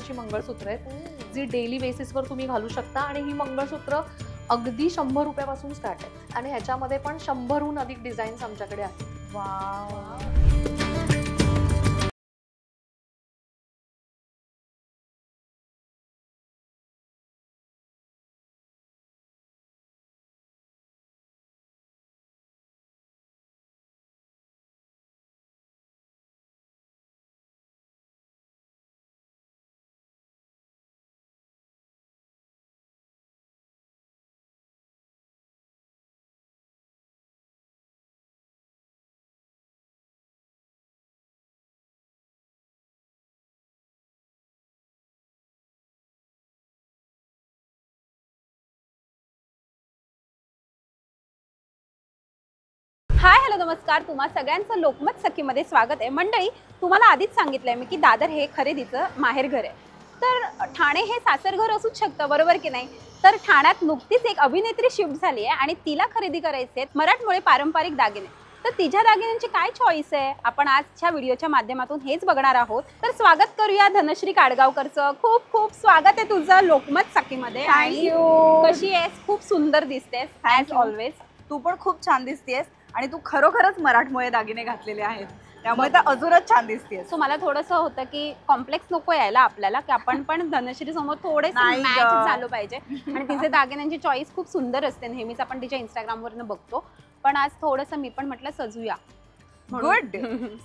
अशी मंगळसूत्र आहेत जी डेली बेसिसवर तुम्ही घालू शकता आणि ही मंगळसूत्र अगदी 100 रुपयापासून स्टार्ट आहे आणि ह्याच्यामध्ये पण 100हून अधिक डिझाईन्स आमच्याकडे आहेत. वाव. हाय हॅलो नमस्कार, तुम्हा सगळ्यांचं लोकमत सखीमध्ये स्वागत आहे. मंडळी, तुम्हाला आधीच सांगितलंय मी की दादर हे खरेदीचं माहेरघर आहे. तर ठाणे हे सासरघर असूच शकतं, बरोबर की नाही? तर ठाण्यात नुकतीच एक अभिनेत्री शिफ्ट झाली आहे आणि तिला खरेदी करायचे आहेत मराठमोळे पारंपरिक दागिने. तर तिच्या दागिन्यांची काय चॉईस आहे आपण आजच्या व्हिडिओच्या माध्यमातून हेच बघणार आहोत. तर स्वागत करूया धनश्री काडगावकरचं. खूप खूप स्वागत आहे तुझं लोकमत सखीमध्ये. थँक्यू. कशी आहेस? खूप सुंदर दिसतेस ॲज ऑलवेज. तू पण खूप छान दिसतेस आणि तू खरोखरच मराठमोळे दागिने घातलेले आहेत, त्यामुळे तर अजूनच छान दिसतेस. सो मला थोडंसं होतं की कॉम्प्लेक्स नको यायला आपल्याला, की आपण पण धनश्री समोर थोडेसे नाही मॅच गं. झालं पाहिजे. आणि तिचे दागिन्यांची चॉईस खूप सुंदर असते, नेहमीच आपण तिच्या इंस्टाग्रामवरनं बघतो. पण आज थोडंसं मी पण म्हटलं सजूया. गुड.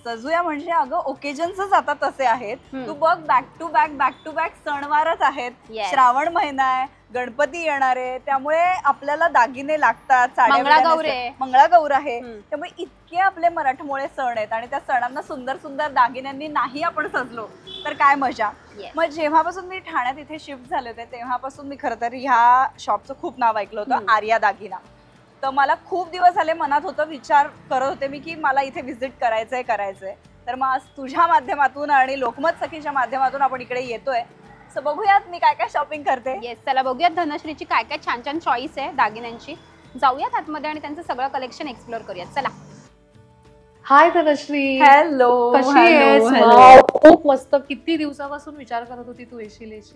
सजूया म्हणजे अगं ओकेजन्सच आता तसे आहेत. तू बघ, बॅक टू बॅक सणवारच आहेत. Yes. श्रावण महिना आहे, गणपती येणार आहे, त्यामुळे आपल्याला दागिने लागतात. मंगळागौर आहे. मंगळागौर आहे, त्यामुळे इतके आपले मराठमोळे सण आहेत आणि त्या सणांना सुंदर सुंदर दागिन्यांनी नाही आपण सजलो तर काय मजा. Yes. मग जेव्हापासून मी ठाण्यात इथे शिफ्ट झाले होते तेव्हापासून मी खरं तर ह्या शॉपचं खूप नाव ऐकलं होतं, आर्या दागिना. तर मला खूप दिवस झाले मनात होतं, विचार करत होते मी की मला इथे व्हिजिट करायचंय. तर मग आज तुझ्या माध्यमातून आणि लोकमत सखीच्या माध्यमातून आपण इकडे येतोय. सो बघूयात मी काय काय शॉपिंग करते. येस, चला बघूयात धनश्रीची काय काय छान छान चॉईस आहे दागिन्यांची. जाऊयात आतमध्ये आणि त्यांचं सगळं कलेक्शन एक्सप्लोर करूयात. चला. हाय धनश्री, हॅलो. कशी आहेस? वाव, खूप मस्त. किती दिवसापासून विचार करत होती तू येशील येस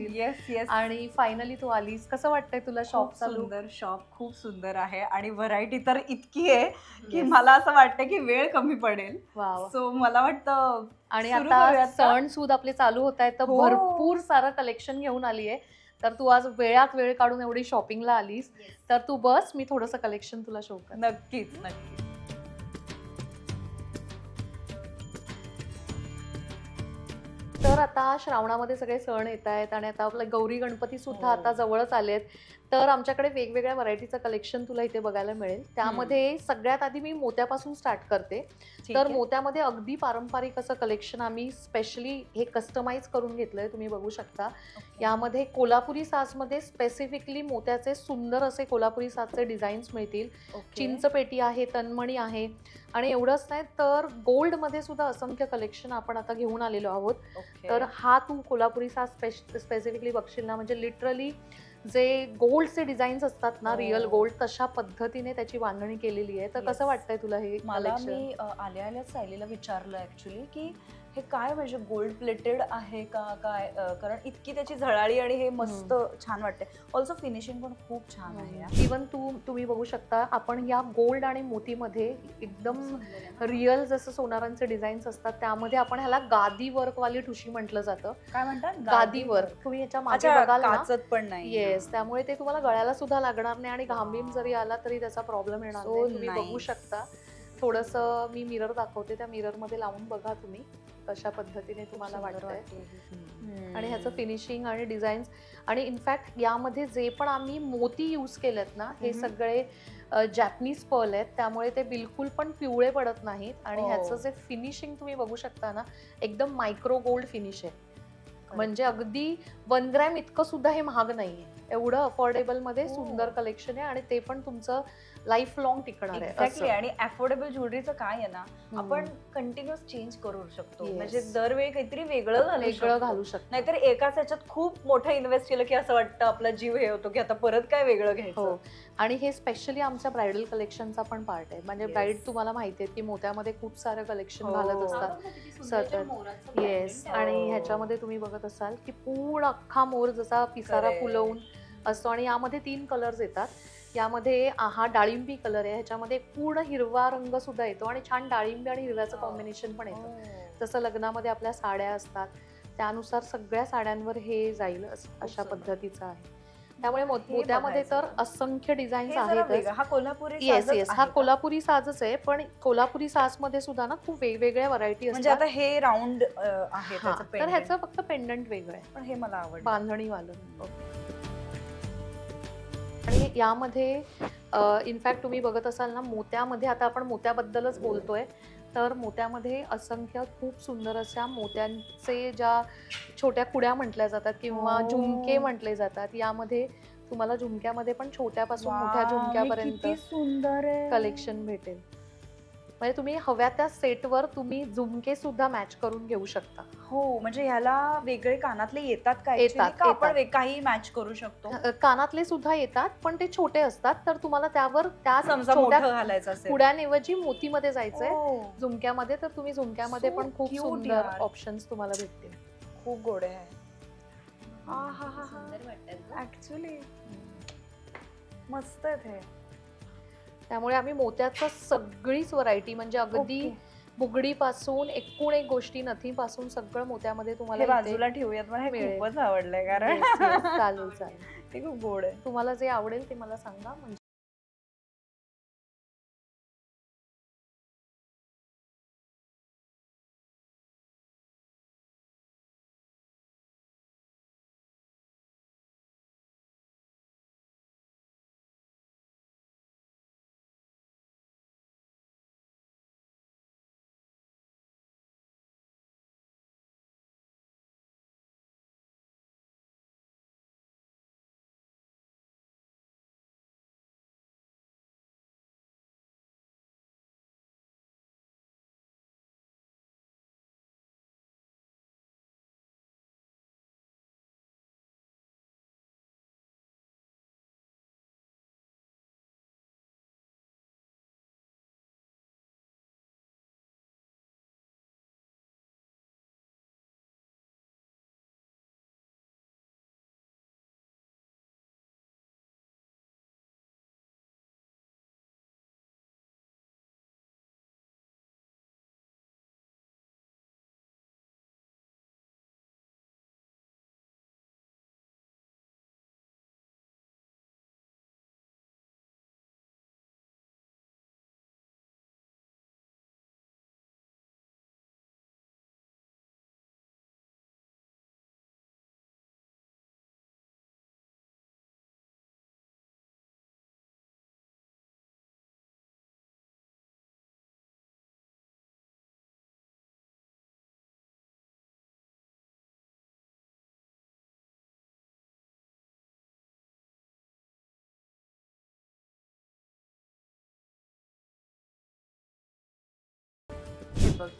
येस. आणि फायनली तू आलीस. कसं वाटतंय तुला शॉप चालू? सुंदर शॉप, खूप सुंदर आहे आणि व्हरायटी तर इतकी आहे की मला असं वाटतं की वेळ कमी पडेल. वाव. सो मला वाटतं आणि सुरू आता करूयात का? सण सूद आपले चालू होत आहेत, तर हो. भरपूर सारं कलेक्शन घेऊन आली आहे. तर तू आज वेळात वेळ काढून एवढी शॉपिंगला आलीस, तर तू बस, मी थोडंसं कलेक्शन तुला शो कर. नक्कीच. तर आता श्रावणामध्ये सगळे सण येत आहेत आणि आता आपलं गौरी गणपती सुद्धा आता जवळच आलेत. तर आमच्याकडे वेगवेगळ्या व्हरायटीचं कलेक्शन तुला इथे बघायला मिळेल. त्यामध्ये सगळ्यात आधी मी मोत्यापासून स्टार्ट करते. तर मोत्यामध्ये अगदी पारंपरिक असं कलेक्शन आम्ही स्पेशली हे कस्टमाइज करून घेतलंय, तुम्ही बघू शकता. यामध्ये कोल्हापुरी साजमध्ये स्पेसिफिकली मोत्याचे सुंदर असे कोल्हापुरी साजचे डिझाईन्स मिळतील. चिंचपेटी आहे, तन्मणी आहे आणि एवढंच नाही तर गोल्डमध्ये सुद्धा असंख्य कलेक्शन आपण आता घेऊन आलेलो आहोत. तर हा तू कोल्हापुरी साज स्पेसिफिकली बघशील ना, म्हणजे लिटरली जे गोल्डचे डिझाईन्स असतात ना, रिअल गोल्ड, तशा पद्धतीने त्याची बांधणी केलेली आहे. तर कसं वाटतंय तुला हे कलेक्शन? मी आल्याच सायलीला विचारलं ऍक्च्युली की हे काय म्हणजे गोल्ड प्लेटेड आहे का काय, कारण इतकी त्याची झळाळी आणि हे मस्त छान वाटते. ऑल्सो फिनिशिंग पण खूप छान आहे. इवन तुम्ही बघू शकता, आपण या गोल्ड आणि मोतीमध्ये एकदम रिअल जसं सोनारांचे डिझाईन्स असतात त्यामध्ये आपण ह्याला गादी वर्क वाली ठुशी म्हटलं जातं. काय म्हणतात? गादी वर्क. तुम्ही याच्या मागे बघाल ना, काचत पण नाही. येस, त्यामुळे ते तुम्हाला गळ्याला सुद्धा लागणार नाही आणि घाम जरी आला तरी त्याचा प्रॉब्लेम येणार नाही. तुम्ही बघू शकता. थोडंसं मी मिरर दाखवते, त्या मिरर मध्ये लावून बघा तुम्ही कशा पद्धतीने तुम्हाला वाटतंय. आणि ह्याचं फिनिशिंग आणि डिझाईन्स आणि इनफॅक्ट यामध्ये जे पण आम्ही मोती यूज केलेत ना, हे सगळे जॅपनीज पर्ल आहेत, त्यामुळे ते बिलकुल पण पिवळे पडत नाहीत. आणि ह्याचं जे फिनिशिंग तुम्ही बघू शकता ना, एकदम मायक्रो गोल्ड फिनिश आहे. म्हणजे अगदी 1 ग्रॅम इतकं सुद्धा हे महाग नाहीये. एवढं अफोर्डेबल मध्ये सुंदर कलेक्शन आहे आणि ते पण तुमचं लाईफ लॉंग टिकणार आहे एक्झॅक्टली. असं. आणि अफोर्डेबल ज्वेलरीचं काय आहे ना, आपण कंटिन्युअस चेंज करू शकतो. म्हणजे दरवेळी काहीतरी वेगळं घालू शकतो. नाहीतर एकाच ह्याच्यात खूप मोठं इन्व्हेस्ट केलं की असं वाटतं आपला जीव हे होतो की आता परत काय वेगळं घ्यायचं. आणि हे स्पेशली आमच्या ब्रायडल कलेक्शनचा पण पार्ट आहे. म्हणजे ब्राईड तुम्हाला माहिती आहे की मोत्यामध्ये खूप सारं कलेक्शन घालत असतात सतत. येस. आणि ह्याच्यामध्ये तुम्ही बघत असाल की पूर्ण अख्खा मोर जसा पिसारा फुलवून असतो. आणि यामध्ये 3 कलर्स येतात. यामध्ये हा डाळिंबी कलर आहे, ह्याच्यामध्ये पूर्ण हिरवा रंग सुद्धा येतो आणि छान डाळिंबी आणि हिरव्याचं कॉम्बिनेशन पण येतं. जसं लग्नामध्ये आपल्या साड्या असतात त्यानुसार सगळ्या साड्यांवर हे जाईल अशा पद्धतीचं आहे. त्यामुळे मोत्यामध्ये तर असंख्य डिझाईन्स आहेत. हा कोल्हापुरी येस येस, हा कोल्हापुरी साजच आहे. पण कोल्हापुरी साज मध्ये सुद्धा ना खूप वेगवेगळ्या व्हरायटी म्हणजे असतात. आता हे राऊंड आहे तर ह्याचं फक्त पेंडंट वेगळं आहे, पण हे मला आवडलं, बांधणीवालं. आणि यामध्ये इनफॅक्ट तुम्ही बघत असाल ना, मोत्यामध्ये आता आपण मोत्याबद्दलच बोलतोय, तर मोत्यामध्ये असंख्य खूप सुंदर अशा मोत्यांचे ज्या छोट्या कुड्या म्हटल्या जातात किंवा झुमके म्हटले जातात. यामध्ये तुम्हाला झुमक्यामध्ये पण छोट्यापासून मोठ्या झुमक्यापर्यंत सुंदर कलेक्शन भेटेल. म्हणजे तुम्ही हव्या त्या सेटवर तुम्ही झुमके सुद्धा मॅच करून घेऊ शकता. हो, म्हणजे ह्याला वेगळे कानातले येतात का? येतात, आपण काही मॅच करू शकतो. कानातले सुद्धा येतात पण ते छोटे असतात, तर तुम्हाला त्यावर त्या समजा मोठं घालायचं असेल कुड्यांऐवजी मोतीमध्ये जायचंय झुमक्यामध्ये, तर तुम्ही झुमक्यामध्ये पण खूप सुंदर ऑप्शन्स तुम्हाला भेटतील. खूप गोड आहे. ऍक्च्युली मस्त आहे. त्यामुळे आम्ही मोत्याचं सगळीच व्हरायटी म्हणजे अगदी बुगडी पासून एकूण एक गोष्टी नथीपासून सगळं मोत्यामध्ये तुम्हाला बाजूला ठेवूयात. मला हे खूपच आवडलंय कारण चालेल चालेल, ते खूप गोड आहे. तुम्हाला जे आवडेल ते मला सांगा. म्हणजे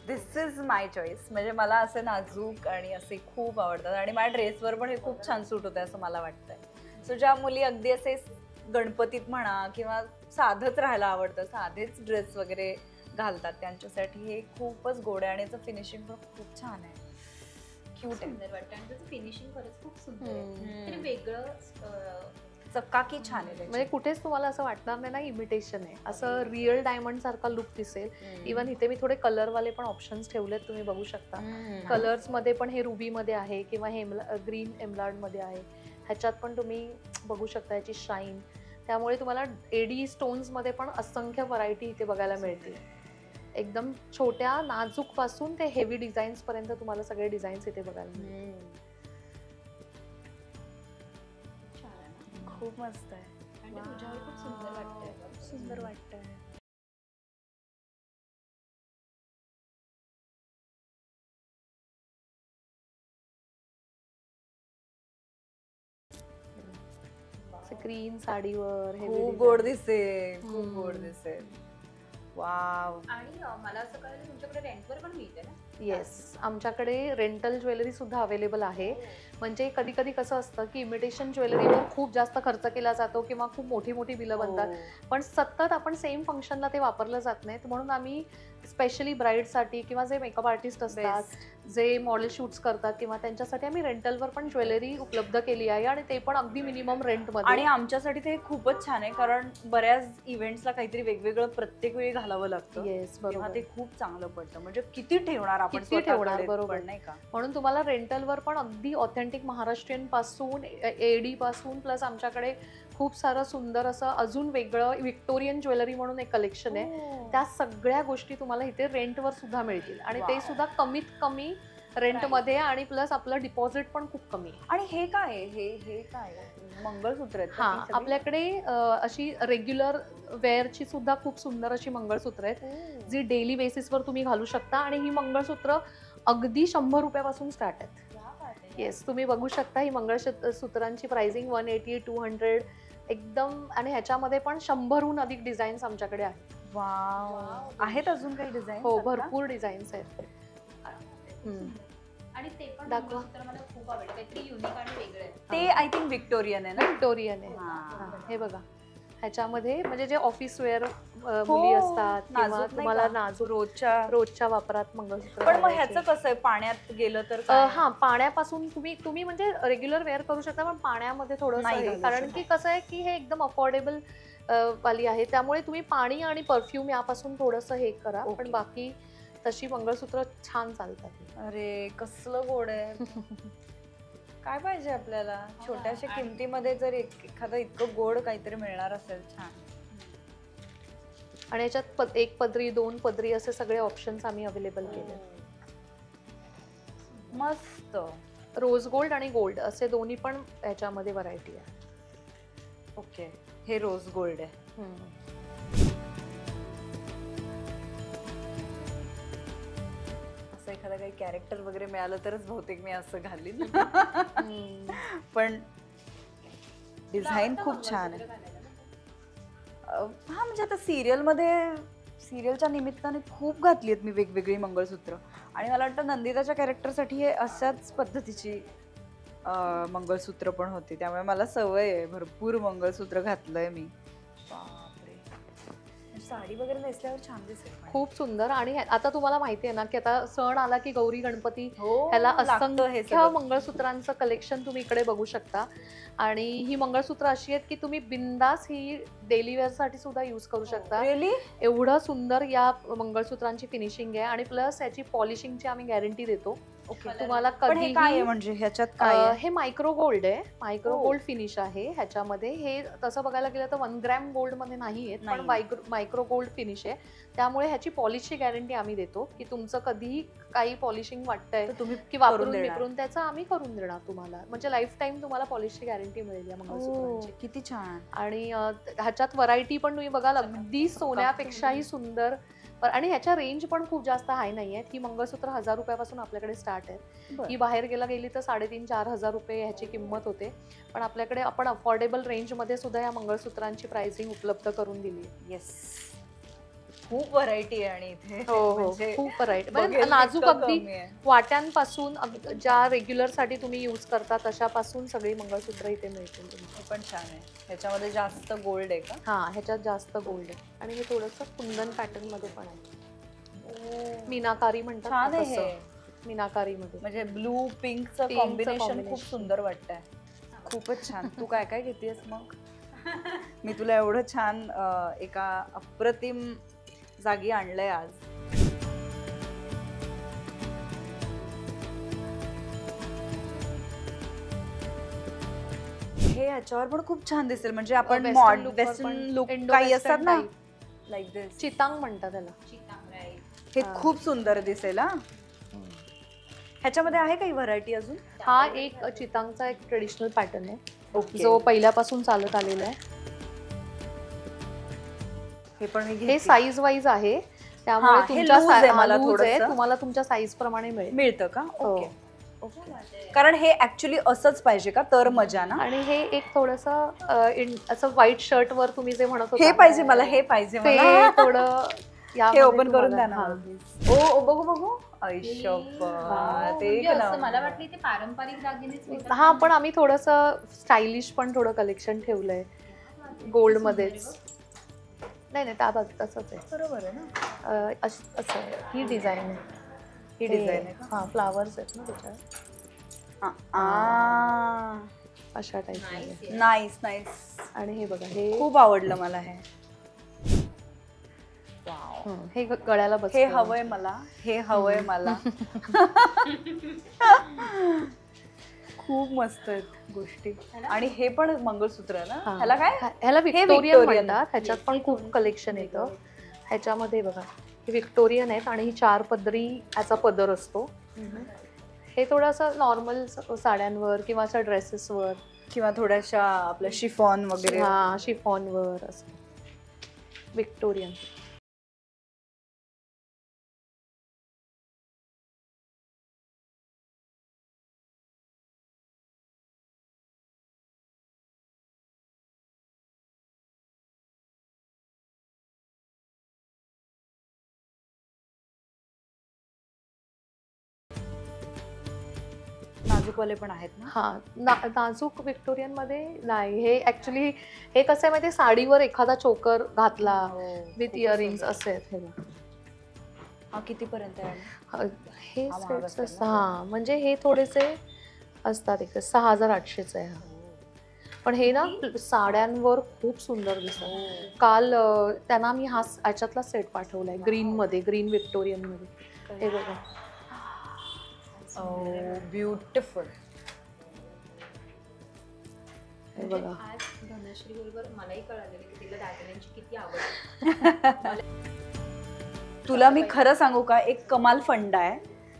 दिस इज माय चॉईस. म्हणजे मला असे नाजूक आणि असे खूप आवडतात आणि माझ्या ड्रेसवर पण हे खूप छान सूट होतं असं मला वाटतंय. सो ज्या मुली अगदी असे गणपतीत म्हणा किंवा साधंच राहायला आवडतं, साधेच ड्रेस वगैरे घालतात, त्यांच्यासाठी हे खूपच गोड आहे आणि याचं फिनिशिंग पण खूप छान आहे. क्यूट आहे. सुंदर वाटतं आणि त्याचं फिनिशिंग खरंच खूप सुंदर आहे. आणि वेगळं चकाकी छान आहे. म्हणजे कुठेच तुम्हाला असं वाटणार नाही ना इमिटेशन आहे, असं रिअल डायमंड सारखा लुक दिसेल. इवन इथे मी थोडे कलरवाले पण ऑप्शन्स ठेवलेत, तुम्ही बघू शकता. कलर्स मध्ये पण हे रुबी मध्ये आहे किंवा हे ग्रीन एमराल्ड मध्ये आहे. ह्याच्यात पण तुम्ही बघू शकता याची शाईन. त्यामुळे तुम्हाला एडी स्टोन्स मध्ये पण असंख्य व्हरायटी इथे बघायला मिळतील. एकदम छोट्या नाजूक पासून ते हेवी डिझाईन्स पर्यंत तुम्हाला सगळे डिझाईन्स इथे बघायला मिळतील. खूप मस्त आहे. आणि तुझ्यावर खूप सुंदर वाटतंय. सुंदर वाटतंय. ग्रीन साडीवर खूप गोड दिसेल, खूप गोड दिसेल. वाव. आणि मला असं कळलं तुमच्याकडे रेंटवर पण मिळते ना? येस, आमच्याकडे रेंटल ज्वेलरी सुद्धा अवेलेबल आहे. म्हणजे कधी कधी कसं असतं की इमिटेशन ज्वेलरीवर खूप जास्त खर्च केला जातो किंवा खूप मोठी मोठी बिलं बनतात, पण सतत आपण सेम फंक्शनला ते वापरलं जात नाहीत, म्हणून आम्ही स्पेशली ब्राईडसाठी किंवा जे मेकअप आर्टिस्ट असतात, जे मॉडेल शूट्स करतात किंवा त्यांच्यासाठी आम्ही रेंटलवर पण ज्वेलरी उपलब्ध केली आहे आणि ते पण अगदी मिनिमम रेंटमध्ये. आणि आमच्यासाठी ते खूपच छान आहे, कारण बऱ्याच इव्हेंट्सला काहीतरी वेगवेगळं प्रत्येक वेळी घालावं लागतं. येस, तेव्हा बरोबर. ते खूप चांगलं पडतं. म्हणजे किती ठेवणार आपण किती ठेवणार, स्वतःकडे बरोबर. पण, नाही का? म्हणून तुम्हाला रेंटलवर पण अगदी ऑथेंटिक महाराष्ट्रीयन पासून एडी पासून प्लस आमच्याकडे खूप सारं सुंदर असं अजून वेगळं व्हिक्टोरियन ज्वेलरी म्हणून एक कलेक्शन आहे. त्या सगळ्या गोष्टी तुम्हाला इथे रेंटवर सुद्धा मिळतील आणि ते सुद्धा कमीत कमी रेंटमध्ये, आणि प्लस आपलं डिपॉझिट पण खूप कमी आहे. आणि हे काय आहे? हे काय आहे? मंगळसूत्र आहेत का हा, ही सगळी? आपल्याकडे अशी रेग्युलर वेअरची सुद्धा खूप सुंदर अशी मंगळसूत्र आहेत जी डेली बेसिसवर तुम्ही घालू शकता, आणि ही मंगळसूत्र अगदी 100 रुपयापासून स्टार्ट आहेत. येस, तुम्ही बघू शकता ही मंगळसूत्रांची प्राइसिंग 180, 200 एकदम, आणि ह्याच्यामध्ये पण 100हून अधिक डिझाईन्स आमच्याकडे आहेत. वाव. आहेत अजून काही डिझाईन? हो, भरपूर डिझाईन्स आहेत. आणि ते पण दाखवा. मंगळसूत्र मला खूप आवडलं, काहीतरी युनिक आणि वेगळं आहे. ते आय थिंक व्हिक्टोरियन आहे ना? व्हिक्टोरियन आहे. हा. हा, हे बघा, ह्याच्यामध्ये म्हणजे जे ऑफिस वेअर मुली असतात किंवा नाजूक नाही तुम्हाला का? नाजूक रोजच्या वापरात मंगळसूत्र पण मग घालायचे. ह्याचं कसं आहे, पाण्यात गेलं तर काय? हा, पाण्यापासून तुम्ही म्हणजे रेग्युलर वेअर करू शकता, पण पाण्यामध्ये थोडंसं नाही आहे, घालू कारण शकत. की कसं आहे की हे एकदम अफोर्डेबल वाली आहे, त्यामुळे तुम्ही पाणी आणि परफ्यूम यापासून थोडंसं हे करा, पण Okay. बाकी तशी मंगळसूत्र छान चालतात. अरे कसलं गोड आहे. काय पाहिजे आपल्याला? छोट्याशा आणि- किमतीमध्ये जर एखादं इतकं गोड काहीतरी मिळणार असेल, छान. आणि याच्यात 1 पदरी 2 पदरी असे सगळे ऑप्शन्स आम्ही अवेलेबल केले. मस्त. रोज गोल्ड आणि गोल्ड असे दोन्ही पण ह्याच्यामध्ये व्हरायटी आहे. ओके, हे रोज गोल्ड आहे. असं एखादं काही कॅरेक्टर वगैरे मिळालं तरच बहुतेक मी असं घालीन. पण डिझाईन खूप छान आहे. हा, म्हणजे आता सिरियलच्या निमित्ताने खूप घातली आहेत मी वेगवेगळी मंगळसूत्र, आणि मला वाटतं नंदिताच्या कॅरेक्टरसाठी हे अशाच पद्धतीची मंगळसूत्र पण होती, त्यामुळे मला सवय आहे, भरपूर मंगळसूत्र घातलंय मी. बापरे, साडी वगैरे नेसल्यावर छान दिसेल. खूप सुंदर. आणि आता तुम्हाला माहिती आहे ना की आता सण आला की गौरी गणपती, हो, ह्याला लागतं हे असंख्य सगळं. मंगळसूत्रांचं कलेक्शन तुम्ही इकडे बघू शकता, आणि ही मंगळसूत्र अशी आहेत की तुम्ही बिंदास ही डेली वेअर साठी सुद्धा यूज करू शकता. Really? एवढं सुंदर या मंगळसूत्रांची फिनिशिंग आहे, आणि प्लस याची पॉलिशिंगची आम्ही गॅरंटी देतो. तुम्हाला पण हे काय आहे, कधी म्हणजे ह्याच्यात काय आहे? हे मायक्रो गोल्ड आहे, मायक्रो हो. गोल्ड फिनिश आहे ह्याच्यामध्ये. हे तसं बघायला गेलं तर 1 ग्रॅम गोल्ड मध्ये नाही आहे, पण मायक्रो गोल्ड फिनिश आहे, त्यामुळे ह्याची पॉलिशची गॅरंटी आम्ही देतो की तुमचं कधीही काही पॉलिशिंग वाटतंय तर तुम्ही की करून वापरून देणार. विपरून त्याचं आम्ही करून देणार तुम्हाला, म्हणजे लाईफ टाईम तुम्हाला पॉलिशची गॅरंटी मिळेल या मंगळसूत्रांची. किती छान. आणि ह्याच्यात व्हरायटी पण तुम्ही बघाल, अगदी सोन्यापेक्षाही सुंदर. आणि ह्याच्या रेंज पण खूप जास्त हाय नाही आहेत. ही मंगळसूत्र 1000 रुपयापासून आपल्याकडे स्टार्ट आहे. ही बाहेर गेली तर 3,500-4,000 हजार रुपये ह्याची किंमत होते, पण आपल्याकडे आपण अफोर्डेबल रेंजमध्ये सुद्धा या मंगळसूत्रांची प्राइसिंग उपलब्ध करून दिली आहे. येस, खूप व्हरायटी आहे आणि इथे म्हणजे खूप व्हरायटी, म्हणजे बघेल नाजूक तितकं अगदी कमी आहे. वाट्यांपासून ज्या रेग्युलर साठी तुम्ही यूज करता तशापासून सगळी मंगळसूत्र इथे मिळतील तुम्हाला. हे पण छान आहे. ह्याच्यामध्ये जास्त गोल्ड आहे का? हा, ह्याच्यात जास्त गोल्ड आहे, आणि हे थोडंसं कुंदन पॅटर्न मध्ये पण आहे. मीनाकारी म्हणतात छान ना आहे तसं. हे. मीनाकारी मध्ये म्हणजे ब्लू पिंकचं पिंकचं कॉम्बिनेशन खूप combination. सुंदर वाटतंय. खूपच छान. तू काय काय घेतेस मग? मी तुला एवढं छान एका अप्रतिम जागी आणलंय आज. हे ह्याच्यावर पण खूप छान दिसेल, म्हणजे आपण वेस्टर्न लुक काही असतात ना, लाईक दिस. चितांग म्हणतात त्याला. हे खूप सुंदर दिसेल. हा, ह्याच्यामध्ये आहे काही व्हरायटी अजून? हा एक चितांगचा एक ट्रेडिशनल पॅटर्न आहे, ओके. जो पहिल्यापासून चालत आलेला आहे. हे पण मी हे घेते. साईज वाईज आहे, हा, त्यामुळे हे तुमच्या loose आहे मला loose आहे, थोडंसं. तुम्हाला तुमच्या साईज प्रमाणे मिळेल. मिळतं का? हो. ओके कारण हे ऍक्च्युली असंच पाहिजे का तर मजा ना. आणि हे एक थोडस असं व्हाईट शर्ट वर तुम्ही जे म्हणत होता हे पाहिजे मला, हे पाहिजे ते मला. थोडं हे ओपन करून द्या ना हा. मला, please. ओ बघू बघू. आयुष्य मला वाटलं ते पारंपरिक दागिनेच हा, पण आम्ही थोडस स्टायलिश पण थोडं कलेक्शन ठेवलंय गोल्ड मध्येच. नाही त्या तसंच आहे. बरोबर आहे ना. असं आहे. ही डिझाईन आहे. ही डिझाईन आहे हा, फ्लावर्स आहेत ना त्याच्यात, अशा टाईप. Nice nice. आणि हे बघा, हे खूप आवडलं मला हे. हे गळ्याला बस. हे हवंय मला, हे हवंय मला. खूप मस्त आहेत गोष्टी. आणि हे पण मंगळसूत्र आहे ना, ह्याला काय, ह्याला व्हिक्टोरियन म्हणतात. ह्याच्यात पण खूप कलेक्शन येतं. ह्याच्यामध्ये बघा, हे व्हिक्टोरियन आहेत आणि ही 4 पदरी ह्याचा पदर असतो. हे थोडंसं नॉर्मल साड्यांवर किंवा अशा ड्रेसेसवर किंवा थोड्याशा आपल्या शिफॉन वगैरे. हा, शिफॉनवर असं व्हिक्टोरियन. नाजूकवाले पण आहेत ना. हा, नाजूक व्हिक्टोरियन मध्ये नाही. हे ऍक्च्युली हे कसं आहे माहिती, साडीवर एखादा चोकर घातला विथ इयरिंग्स असे आहेत. हे बघा. हा कितीपर्यंत आहे? हे हा महाग सेट्स असेल ना? हा, म्हणजे हे थोडेसे असतात. एक 6800 आहे हा. पण हे ना साड्यांवर खूप सुंदर दिसतात. काल त्यांना मी याच्यातला सेट पाठवलाय ग्रीन मध्ये, ग्रीन व्हिक्टोरियन मध्ये. हे बघा, ब्युटिफुल. हे बघा. धनश्री बरोबर मलाही कळालं की तिला दागिन्यांची किती आवड. तुला मी खरं सांगू का, एक कमाल फंडा आहे.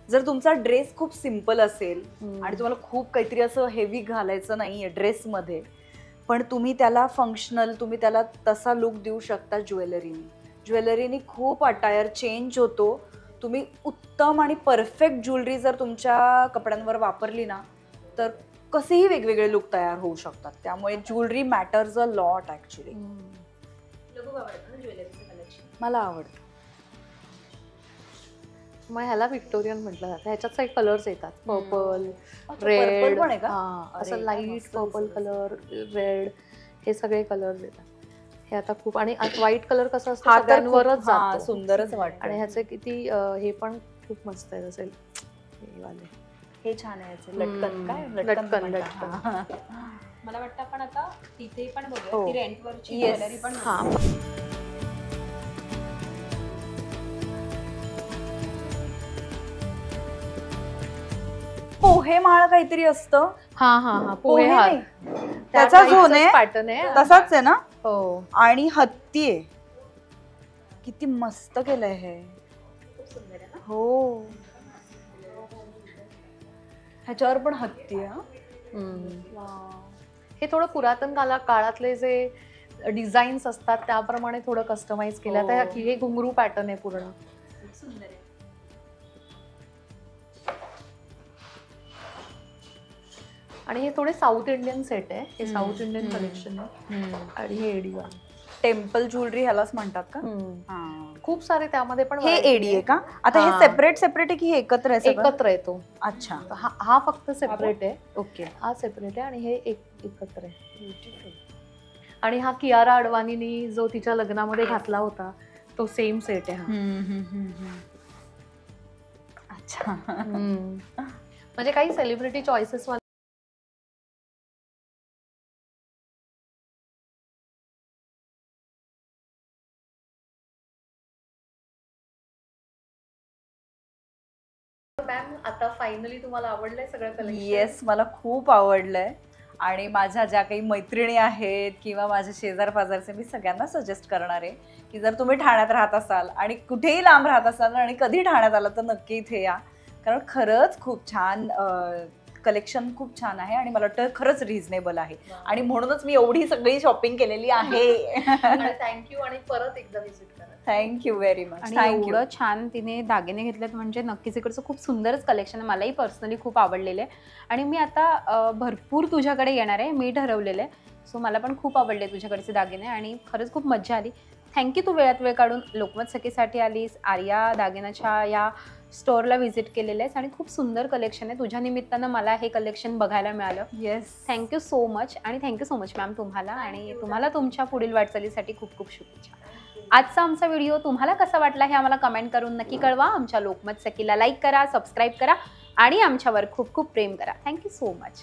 जर तुमचा ड्रेस खूप सिम्पल असेल आणि तुम्हाला खूप काहीतरी असं हेवी घालायचं नाहीये ड्रेसमध्ये, पण तुम्ही त्याला फंक्शनल, तुम्ही त्याला तसा लुक देऊ शकता ज्वेलरीने. ज्वेलरीने खूप अटायर चेंज होतो. तुम्ही उत्तम आणि परफेक्ट ज्वेलरी जर तुमच्या कपड्यांवर वापरली ना, तर कसेही वेगवेगळे लुक तयार होऊ शकतात. त्यामुळे jewellery matters a lot actually. मला आवडतं. मग ह्याला व्हिक्टोरियन म्हटलं जातं. ह्याच्यात काही कलर्स येतात, पर्पल, पर्पल रेड, पण आहे का? हा, असं अरे, लाईट पर्पल कलर, रेड, हे सगळे कलर्स येतात. हे आता खूप. आणि व्हाईट कलर कसं असतं, हा तर सगळ्यांवरच खूप- हा, जातो. सुंदरच वाटतं. आणि ह्याचे किती हे पण खूप मस्त आहे. असेल हे वाले, हे छान आहे याचे लटकन. काय लटकन, म्हणतात. लटकन. हा. मला वाटतं आपण आता तिथे पण हो. बघूया, ती रेंटवरची Yes. ज्वेलरी पण हा. पोहे माळ काहीतरी असतं. हा हा हा, पोहे हार. नाही. त्याचा झोन आहे. पॅटर्न आहे. तसाच आहे ना. हो. आणि हत्ती आहे. किती मस्त केलंय हे. हो, ह्याच्यावर पण हत्ती आहे. हे थोडं पुरातन काळातले जे डिझाईन्स असतात त्याप्रमाणे थोडं कस्टमाइज केलं. हो. आता हे घुंगरू पॅटर्न आहे पूर्ण. सुंदर आहे. आणि हे थोडे साऊथ इंडियन सेट आहे. हे साऊथ इंडियन कलेक्शन आहे. आणि हे एडी वाले. टेम्पल ज्वेलरी ह्यालाच म्हणतात का? खूप सारे त्यामध्ये पण हे variety एडी आहे का? आता हे हा. सेपरेट सेपरेट आहे की हे एकत्र आहे सगळं? एकत्र येतो. अच्छा, हा फक्त सेपरेट आहे. ओके. हा सेपरेट आहे आणि हे एकत्र आहे. आणि हा कियारा अडवाणीनी जो तिच्या लग्नामध्ये घातला होता तो सेम सेट आहे हा. अच्छा. म्हणजे काही सेलिब्रिटी चॉईसेस वाले मॅम, आता फायनली तुम्हाला आवडलंय सगळं कलेक्शन? येस, मला खूप आवडलंय. आणि माझ्या ज्या काही मैत्रिणी आहेत किंवा माझ्या शेजार पाजारचे, मी सगळ्यांना सजेस्ट करणार आहे की जर तुम्ही ठाण्यात राहत असाल आणि कुठेही लांब राहत असाल आणि कधी ठाण्यात आलं तर नक्की इथे या. कारण खरंच खूप छान कलेक्शन खूप छान आहे आणि मला वाटतं खरंच रिझनेबल आहे आणि म्हणूनच मी एवढी सगळी शॉपिंग केलेली आहे. थँक्यू आणि परत एकदा विजिट करा. Thank you very much. आणि थँक्यू. एवढं छान तिने दागिने घेतलेत म्हणजे नक्कीच इकडचं खूप सुंदरच कलेक्शन आहे. मलाही पर्सनली खूप आवडलेलं आहे आणि मी आता भरपूर तुझ्याकडे येणार आहे, मी ठरवलेलं आहे. सो मला पण खूप आवडले तुझ्याकडचे दागिने आणि खरंच खूप मज्जा आली. थँक्यू तू वेळात वेळ काढून लोकमत सखीसाठी आलीस, आर्या दागिन्याच्या या स्टोअरला व्हिजिट केलेलं आहेस आणि खूप सुंदर कलेक्शन आहे. तुझ्या निमित्तानं मला हे कलेक्शन बघायला मिळालं. येस. थँक्यू सो मच आणि थँक्यू सो मच मॅम तुम्हाला आणि तुम्हाला तुमच्या पुढील वाटचालीसाठी खूप खूप शुभेच्छा. आजचा आमचा व्हिडिओ तुम्हाला कसा वाटला हे आम्हाला कमेंट करून नक्की कळवा. आमच्या लोकमत सखीला लाईक करा, सबस्क्राईब करा आणि आमच्यावर खूप खूप प्रेम करा. Thank you so much.